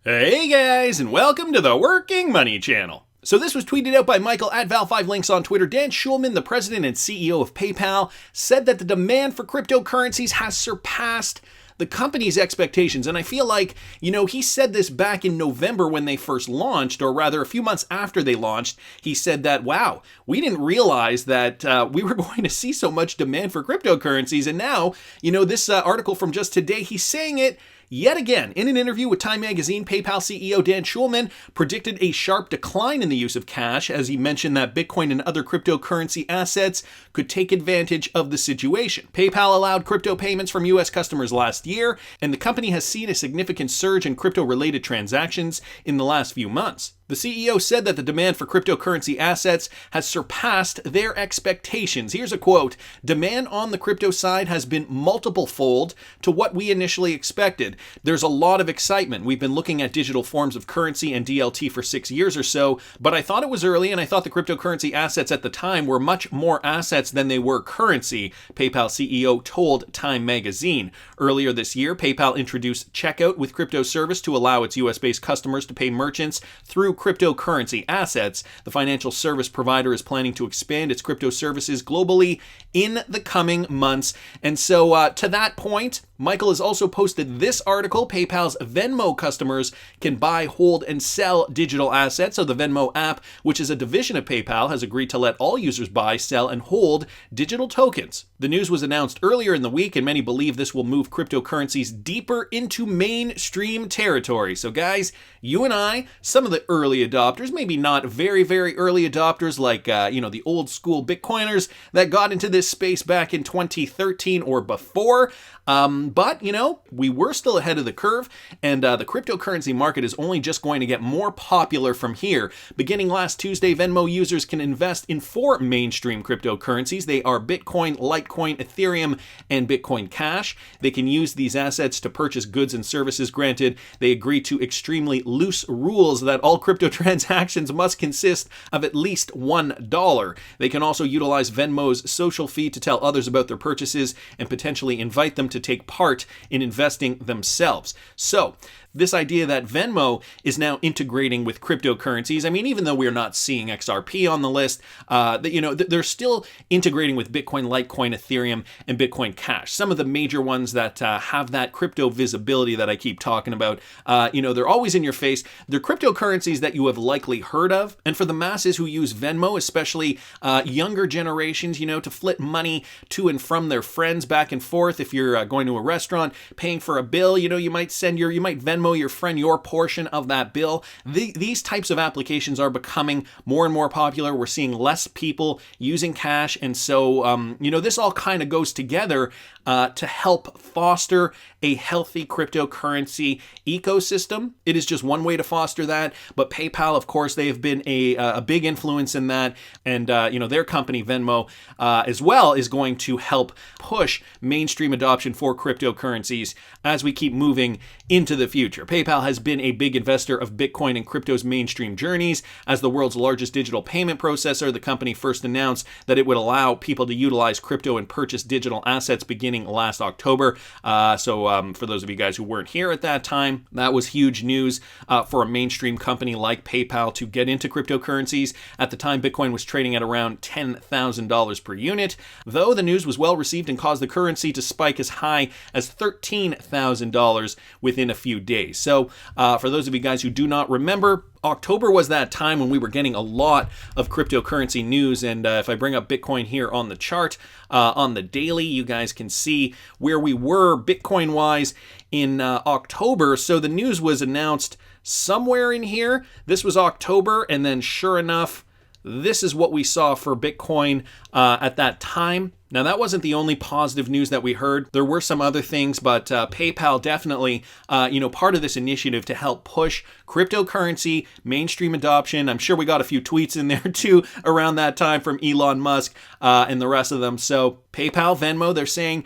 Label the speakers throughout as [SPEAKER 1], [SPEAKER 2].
[SPEAKER 1] Hey guys, and welcome to the Working Money Channel. So this was tweeted out by Michael at Val5Links on Twitter. Dan Schulman, the president and CEO of PayPal, said that the demand for cryptocurrencies has surpassed the company's expectations. And I feel like, he said this back in November when they first launched, or rather a few months after they launched. He said that, wow, we didn't realize that we were going to see so much demand for cryptocurrencies. And now, this article from just today, he's saying it yet again. In an interview with Time Magazine, PayPal CEO Dan Schulman predicted a sharp decline in the use of cash, as he mentioned that Bitcoin and other cryptocurrency assets could take advantage of the situation. PayPal allowed crypto payments from U.S. customers last year, and the company has seen a significant surge in crypto-related transactions in the last few months. The CEO said that the demand for cryptocurrency assets has surpassed their expectations. Here's a quote: "Demand on the crypto side has been multiple-fold to what we initially expected. There's a lot of excitement. We've been looking at digital forms of currency and DLT for 6 years or so, but I thought it was early and I thought the cryptocurrency assets at the time were much more assets than they were currency," PayPal CEO told Time Magazine. Earlier this year, PayPal introduced Checkout with Crypto service to allow its US-based customers to pay merchants through cryptocurrency assets. The financial service provider is planning to expand its crypto services globally in the coming months. And so to that point, Michael has also posted this article. PayPal's Venmo customers can buy, hold, and sell digital assets. So the Venmo app, which is a division of PayPal, has agreed to let all users buy, sell, and hold digital tokens. The news was announced earlier in the week, and many believe this will move cryptocurrencies deeper into mainstream territory. So guys, you and I, some of the early adopters, maybe not very, very early adopters like, the old school Bitcoiners that got into this space back in 2013 or before. But, we were still ahead of the curve, and the cryptocurrency market is only just going to get more popular from here. Beginning last Tuesday, Venmo users can invest in 4 mainstream cryptocurrencies. They are Bitcoin, Litecoin, Ethereum, and Bitcoin Cash. They can use these assets to purchase goods and services. Granted, they agree to extremely loose rules that all crypto transactions must consist of at least $1. They can also utilize Venmo's social feed to tell others about their purchases and potentially invite them to take part in investing themselves. So, this idea that Venmo is now integrating with cryptocurrencies, I mean, even though we're not seeing XRP on the list, they're still integrating with Bitcoin, Litecoin, Ethereum, and Bitcoin Cash. Some of the major ones that have that crypto visibility that I keep talking about, they're always in your face. They're cryptocurrencies that you have likely heard of. And for the masses who use Venmo, especially younger generations, to flip money to and from their friends back and forth. If you're going to a restaurant, paying for a bill, you might Venmo your friend your portion of that bill. These types of applications are becoming more and more popular. We're seeing less people using cash. And so, this all kind of goes together to help foster a healthy cryptocurrency ecosystem. It is just one way to foster that. But PayPal, of course, they have been a big influence in that. And, their company, Venmo, as well, is going to help push mainstream adoption for cryptocurrencies as we keep moving into the future. PayPal has been a big investor of Bitcoin and crypto's mainstream journeys. As the world's largest digital payment processor, the company first announced that it would allow people to utilize crypto and purchase digital assets beginning last October. For those of you guys who weren't here at that time, that was huge news for a mainstream company like PayPal to get into cryptocurrencies. At the time, Bitcoin was trading at around $10,000 per unit, though the news was well received and caused the currency to spike as high as $13,000 within a few days. So for those of you guys who do not remember, October was that time when we were getting a lot of cryptocurrency news. And if I bring up Bitcoin here on the chart, on the daily, you guys can see where we were Bitcoin-wise in October. So the news was announced somewhere in here. This was October, and then sure enough, this is what we saw for Bitcoin at that time. Now, that wasn't the only positive news that we heard. There were some other things, but PayPal definitely, part of this initiative to help push cryptocurrency mainstream adoption. I'm sure we got a few tweets in there too around that time from Elon Musk and the rest of them. So PayPal, Venmo, they're saying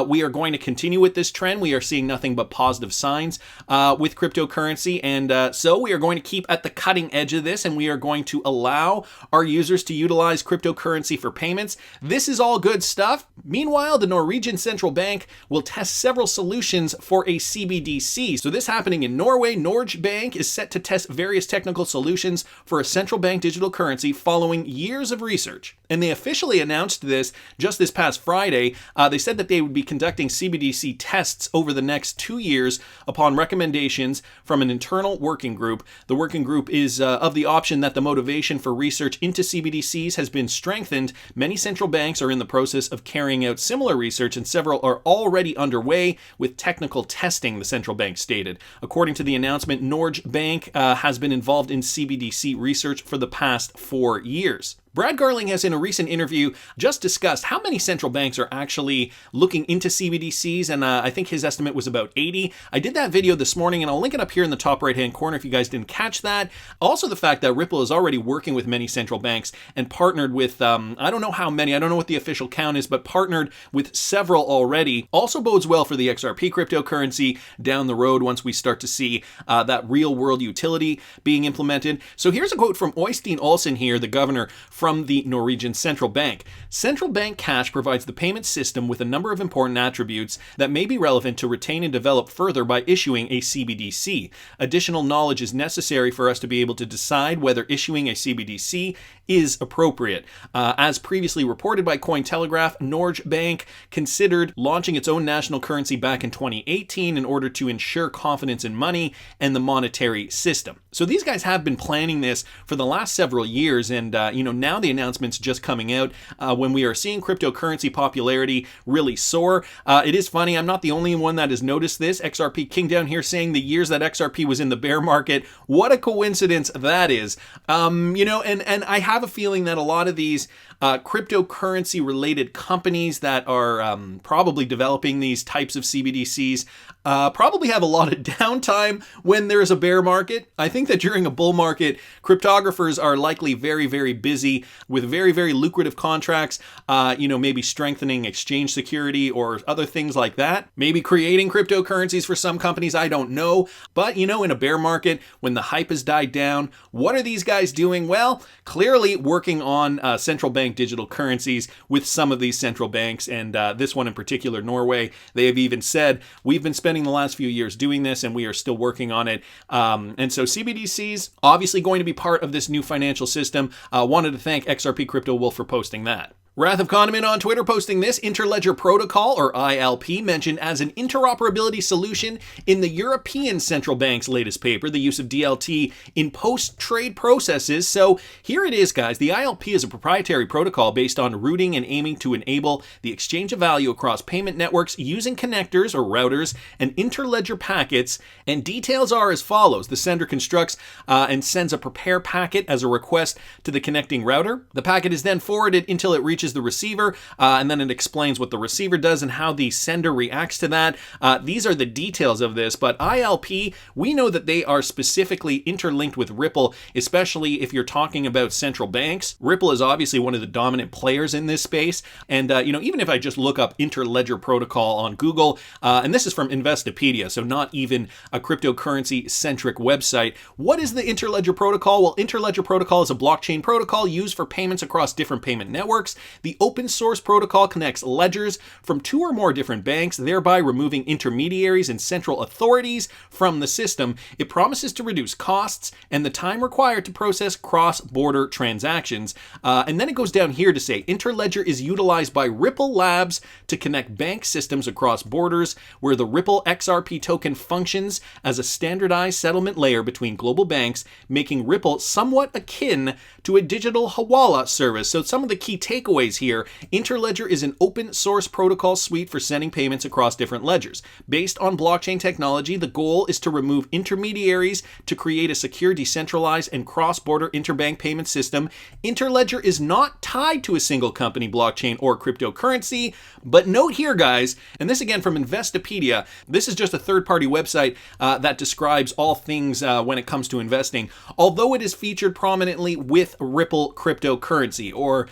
[SPEAKER 1] we are going to continue with this trend. We are seeing nothing but positive signs with cryptocurrency. And so we are going to keep at the cutting edge of this, and we are going to allow our users to utilize cryptocurrency for payments. This is all good stuff. Meanwhile, the Norwegian central bank will test several solutions for a CBDC. So this happening in Norway. Norge Bank is set to test various technical solutions for a central bank digital currency following years of research. And they officially announced this just this past Friday. They said that they would be conducting CBDC tests over the next 2 years upon recommendations from an internal working group. The working group is of the option that the motivation for research into CBDCs has been strengthened. Many central banks are in the process of carrying out similar research, and several are already underway with technical testing, the central bank stated. According to the announcement, Norge Bank has been involved in CBDC research for the past 4 years. Brad Garling has in a recent interview just discussed how many central banks are actually looking into CBDCs, and I think his estimate was about 80. I did that video this morning, and I'll link it up here in the top right-hand corner if you guys didn't catch that. Also, the fact that Ripple is already working with many central banks and partnered with, I don't know how many, I don't know what the official count is, but partnered with several already, also bodes well for the XRP cryptocurrency down the road once we start to see that real-world utility being implemented. So here's a quote from Øystein Olsen here, the governor from the Norwegian central bank. Central bank cash provides the payment system with a number of important attributes that may be relevant to retain and develop further by issuing a CBDC. Additional knowledge is necessary for us to be able to decide whether issuing a CBDC is appropriate. As previously reported by Cointelegraph, Norge Bank considered launching its own national currency back in 2018 in order to ensure confidence in money and the monetary system. So these guys have been planning this for the last several years, and now the announcement's just coming out when we are seeing cryptocurrency popularity really soar. It is funny, I'm not the only one that has noticed this. XRP King down here saying the years that XRP was in the bear market. What a coincidence that is. And I have a feeling that a lot of these cryptocurrency related companies that are probably developing these types of CBDCs probably have a lot of downtime when there's a bear market. I think that during a bull market, cryptographers are likely very, very busy with very, very lucrative contracts, maybe strengthening exchange security or other things like that. Maybe creating cryptocurrencies for some companies, I don't know. But, in a bear market, when the hype has died down, what are these guys doing? Well, clearly working on central bank digital currencies with some of these central banks, and this one in particular, Norway. They have even said, we've been spending the last few years doing this, and we are still working on it. And so CBDCs, obviously going to be part of this new financial system. Wanted to thank XRP CryptoWolf for posting that. Wrath of KAHNEMAN on Twitter posting this: Interledger Protocol, or ILP, mentioned as an interoperability solution in the European Central Bank's latest paper, the use of DLT in post-trade processes. So here it is, guys. The ILP is a proprietary protocol based on routing and aiming to enable the exchange of value across payment networks using connectors or routers and interledger packets. And details are as follows. The sender constructs and sends a prepare packet as a request to the connecting router. The packet is then forwarded until it reaches the receiver, and then it explains what the receiver does and how the sender reacts to that. These are the details of this, but ILP, we know that they are specifically interlinked with Ripple, especially if you're talking about central banks. Ripple is obviously one of the dominant players in this space, and even if I just look up Interledger Protocol on Google, and this is from Investopedia, so not even a cryptocurrency-centric website. What is the Interledger Protocol? Well, Interledger Protocol is a blockchain protocol used for payments across different payment networks. The open source protocol connects ledgers from 2 or more different banks, thereby removing intermediaries and central authorities from the system. It promises to reduce costs and the time required to process cross-border transactions. And then it goes down here to say, Interledger is utilized by Ripple Labs to connect bank systems across borders, where the Ripple XRP token functions as a standardized settlement layer between global banks, making Ripple somewhat akin to a digital Hawala service. So some of the key takeaways here: Interledger is an open source protocol suite for sending payments across different ledgers. Based on blockchain technology, the goal is to remove intermediaries to create a secure, decentralized, and cross-border interbank payment system. Interledger is not tied to a single company, blockchain, or cryptocurrency. But note here, guys, and this again from Investopedia, this is just a third-party website that describes all things when it comes to investing. Although it is featured prominently with Ripple cryptocurrency, or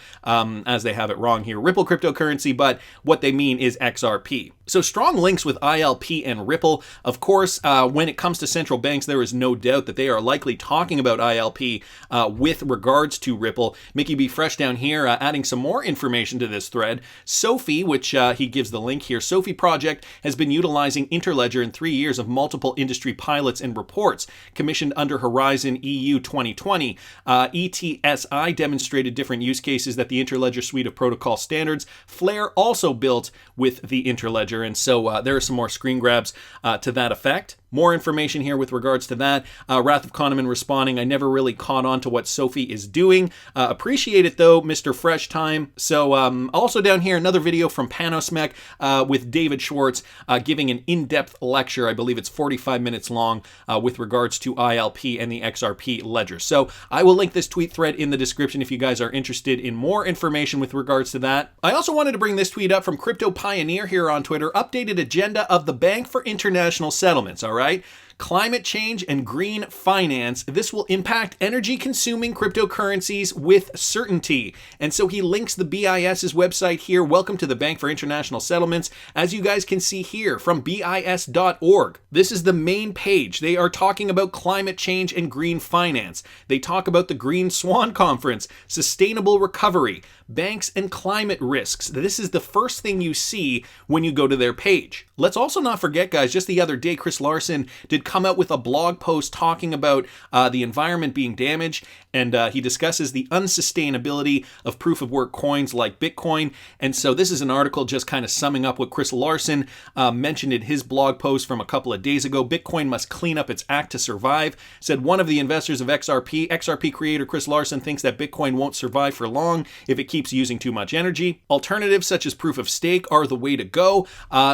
[SPEAKER 1] as they have it wrong here, Ripple cryptocurrency, but what they mean is XRP. So strong links with ILP and Ripple. Of course, when it comes to central banks, there is no doubt that they are likely talking about ILP with regards to Ripple. Mickey B. Fresh down here adding some more information to this thread. Sophie, which he gives the link here, Sophie project has been utilizing Interledger in 3 years of multiple industry pilots and reports commissioned under Horizon EU 2020. ETSI demonstrated different use cases that the Interledger suite of protocol standards. Flare also built with the Interledger. And so there are some more screen grabs to that effect. More information here with regards to that. Wrath of Kahneman responding, I never really caught on to what Sophie is doing. Appreciate it though, Mr. Fresh Time. So also down here, another video from Panosmech with David Schwartz giving an in-depth lecture. I believe it's 45 minutes long with regards to ILP and the XRP ledger. So I will link this tweet thread in the description if you guys are interested in more information with regards to that. I also wanted to bring this tweet up from Crypto Pioneer here on Twitter. Updated agenda of the Bank for International Settlements, all right? Climate change and green finance. This will impact energy consuming cryptocurrencies with certainty. And so he links the BIS's website here. Welcome to the Bank for International Settlements. As you guys can see here from BIS.org. This is the main page. They are talking about climate change and green finance. They talk about the Green Swan Conference, sustainable recovery, banks and climate risks. This is the first thing you see when you go to their page. Let's also not forget, guys, just the other day, Chris Larsen did come out with a blog post talking about the environment being damaged, and he discusses the unsustainability of proof-of-work coins like Bitcoin. And so this is an article just kind of summing up what Chris Larsen mentioned in his blog post from a couple of days ago. Bitcoin must clean up its act to survive, said one of the investors of XRP. XRP creator Chris Larsen thinks that Bitcoin won't survive for long if it keeps using too much energy. Alternatives such as proof of stake are the way to go.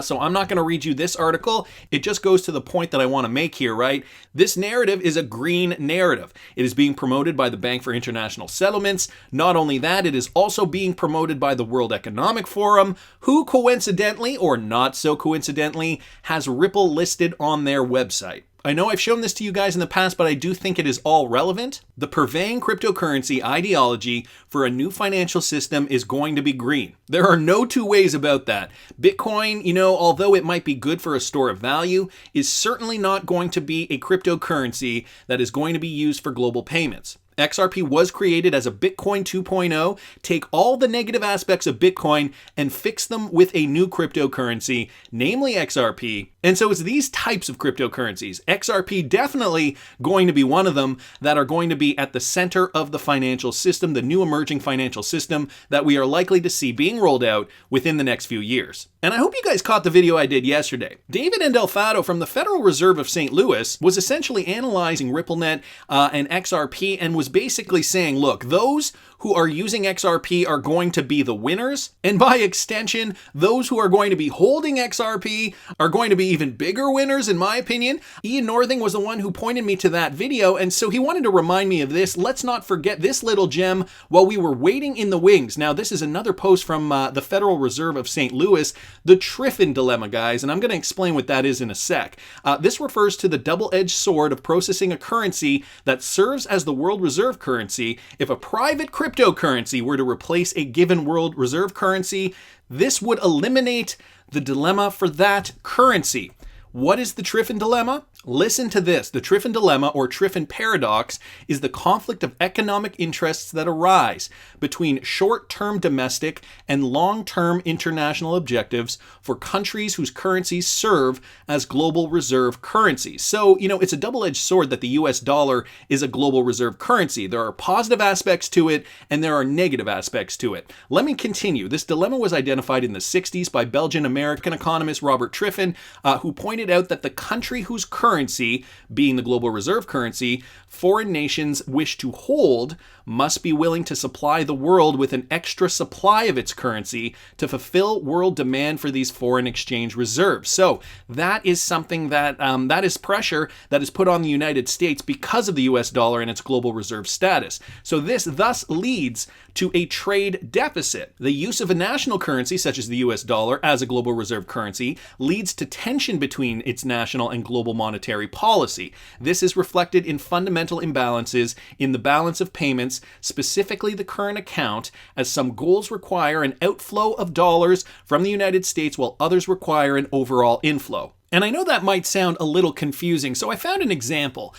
[SPEAKER 1] So I'm not going to read you this article. It just goes to the point that I want to make here, right? This narrative is a green narrative. It is being promoted by the Bank for International Settlements. Not only that, it is also being promoted by the World Economic Forum, who coincidentally, or not so coincidentally, has Ripple listed on their website. I know I've shown this to you guys in the past, but I do think it is all relevant. The purveying cryptocurrency ideology for a new financial system is going to be green. There are no two ways about that. Bitcoin, although it might be good for a store of value, is certainly not going to be a cryptocurrency that is going to be used for global payments. XRP was created as a Bitcoin 2.0, take all the negative aspects of Bitcoin and fix them with a new cryptocurrency, namely XRP. And so it's these types of cryptocurrencies, XRP definitely going to be one of them, that are going to be at the center of the financial system, the new emerging financial system that we are likely to see being rolled out within the next few years. And I hope you guys caught the video I did yesterday. David Endelfado from the Federal Reserve of St. Louis was essentially analyzing RippleNet and XRP and was basically saying, look, those who are using XRP are going to be the winners. And by extension, those who are going to be holding XRP are going to be even bigger winners, in my opinion. Ian Northing was the one who pointed me to that video, and so he wanted to remind me of this. Let's not forget this little gem while we were waiting in the wings. Now, this is another post from the Federal Reserve of St. Louis, the Triffin dilemma, guys, and I'm going to explain what that is in a sec. This refers to the double-edged sword of processing a currency that serves as the world reserve currency. If a private cryptocurrency were to replace a given world reserve currency, this would eliminate the dilemma for that currency. What is the Triffin dilemma? Listen to this. The Triffin dilemma, or Triffin paradox, is the conflict of economic interests that arise between short-term domestic and long-term international objectives for countries whose currencies serve as global reserve currencies. So, it's a double-edged sword that the US dollar is a global reserve currency. There are positive aspects to it, and there are negative aspects to it. Let me continue. This dilemma was identified in the 60s by Belgian-American economist Robert Triffen, who pointed out that the country whose currency, being the global reserve currency, foreign nations wish to hold must be willing to supply the world with an extra supply of its currency to fulfill world demand for these foreign exchange reserves. So that is something that that is pressure that is put on the United States because of the US dollar and its global reserve status. So this thus leads to a trade deficit. The use of a national currency such as the US dollar as a global reserve currency leads to tension between its national and global monetary monetary policy. This is reflected in fundamental imbalances in the balance of payments, specifically the current account, as some goals require an outflow of dollars from the United States while others require an overall inflow. And I know that might sound a little confusing, so I found an example.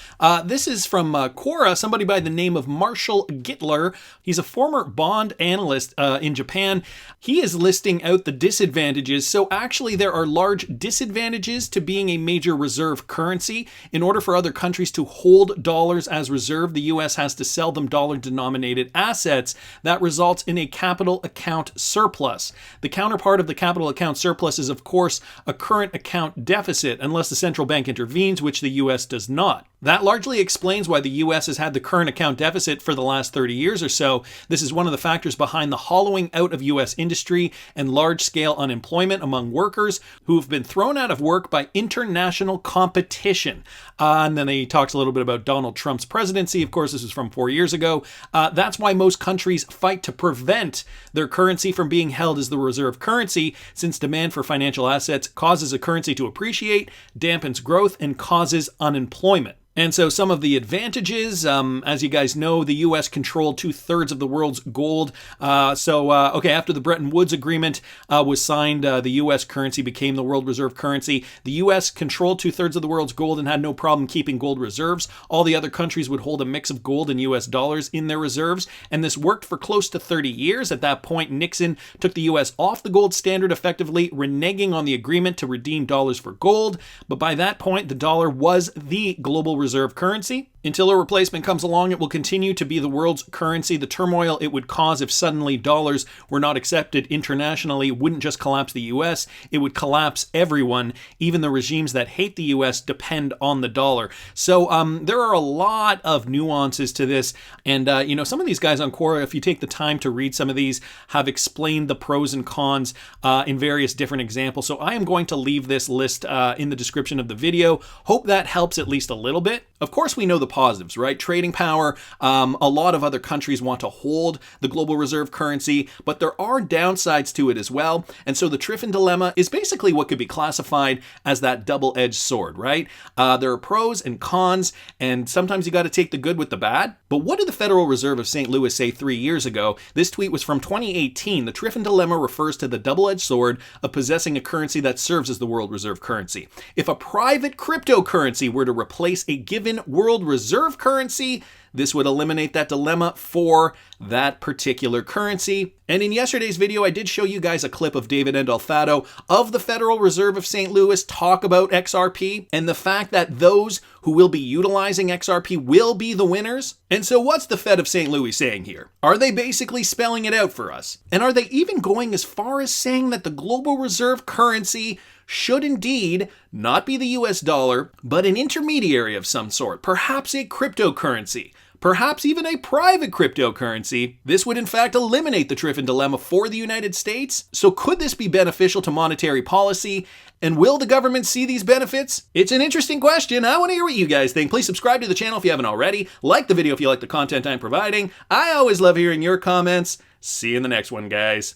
[SPEAKER 1] This is from Quora, somebody by the name of Marshall Gittler. He's a former bond analyst in Japan. He is listing out the disadvantages. So actually there are large disadvantages to being a major reserve currency. In order for other countries to hold dollars as reserve, the US has to sell them dollar-denominated assets. That results in a capital account surplus. The counterpart of the capital account surplus is, of course, a current account deficit, unless the central bank intervenes, which the US does not. That largely explains why the US has had the current account deficit for the last 30 years or so. This is one of the factors behind the hollowing out of US industry and large-scale unemployment among workers who have been thrown out of work by international competition. And then he talks a little bit about Donald Trump's presidency. Of course, this was from 4 years ago. That's why most countries fight to prevent their currency from being held as the reserve currency, since demand for financial assets causes a currency to appreciate, dampens growth, and causes unemployment. And so some of the advantages, as you guys know, the U.S. controlled 2/3 of the world's gold. After the Bretton Woods Agreement was signed, the U.S. currency became the world reserve currency. The U.S. controlled 2/3 of the world's gold and had no problem keeping gold reserves. All the other countries would hold a mix of gold and U.S. dollars in their reserves, and this worked for close to 30 years. At that point, Nixon took the U.S. off the gold standard, effectively reneging on the agreement to redeem dollars for gold. But by that point, the dollar was the global reserve currency. Until a replacement comes along, it will continue to be the world's currency. The turmoil it would cause if suddenly dollars were not accepted internationally wouldn't just collapse the US, it would collapse everyone. Even the regimes that hate the US depend on the dollar. So there are a lot of nuances to this. And, some of these guys on Quora, if you take the time to read some of these, have explained the pros and cons in various different examples. So I am going to leave this list in the description of the video. Hope that helps at least a little bit. Of course, we know the positives, right? Trading power. A lot of other countries want to hold the global reserve currency, but there are downsides to it as well. And so the Triffen dilemma is basically what could be classified as that double-edged sword, right? There are pros and cons, and sometimes you got to take the good with the bad. But what did the Federal Reserve of St. Louis say 3 years ago? This tweet was from 2018. The Triffen dilemma refers to the double-edged sword of possessing a currency that serves as the world reserve currency. If a private cryptocurrency were to replace a given world reserve currency, this would eliminate that dilemma for that particular currency. And in yesterday's video, I did show you guys a clip of David Endolfado of the Federal Reserve of St. Louis talk about XRP and the fact that those who will be utilizing XRP will be the winners. And so what's the Fed of St. Louis saying here? Are they basically spelling it out for us? And are they even going as far as saying that the global reserve currency should indeed not be the US dollar, but an intermediary of some sort, perhaps a cryptocurrency, perhaps even a private cryptocurrency? This would in fact eliminate the Triffen dilemma for the United States. So could this be beneficial to monetary policy? And will the government see these benefits? It's an interesting question. I want to hear what you guys think. Please subscribe to the channel if you haven't already. Like the video if you like the content I'm providing. I always love hearing your comments. See you in the next one, guys.